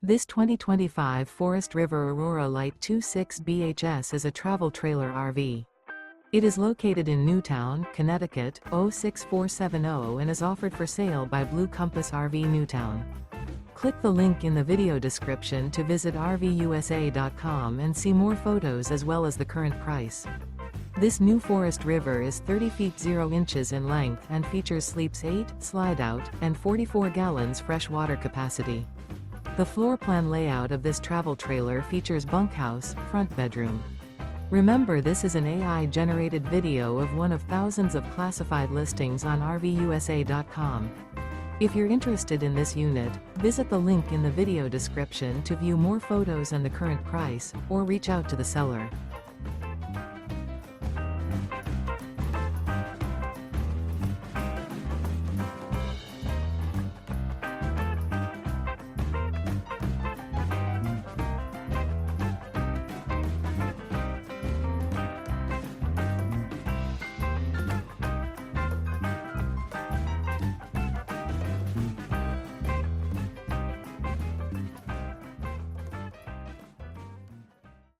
This 2025 Forest River Aurora Light 26 BHS is a travel trailer RV. It is located in Newtown, Connecticut, 06470 and is offered for sale by Blue Compass RV Newtown. Click the link in the video description to visit RVUSA.com and see more photos as well as the current price. This new Forest River is 30 feet 0 inches in length and features sleeps 8, slide-out, and 44 gallons fresh water capacity. The floor plan layout of this travel trailer features bunkhouse, front bedroom. Remember, this is an AI-generated video of one of thousands of classified listings on RVUSA.com. If you're interested in this unit, visit the link in the video description to view more photos and the current price, or reach out to the seller.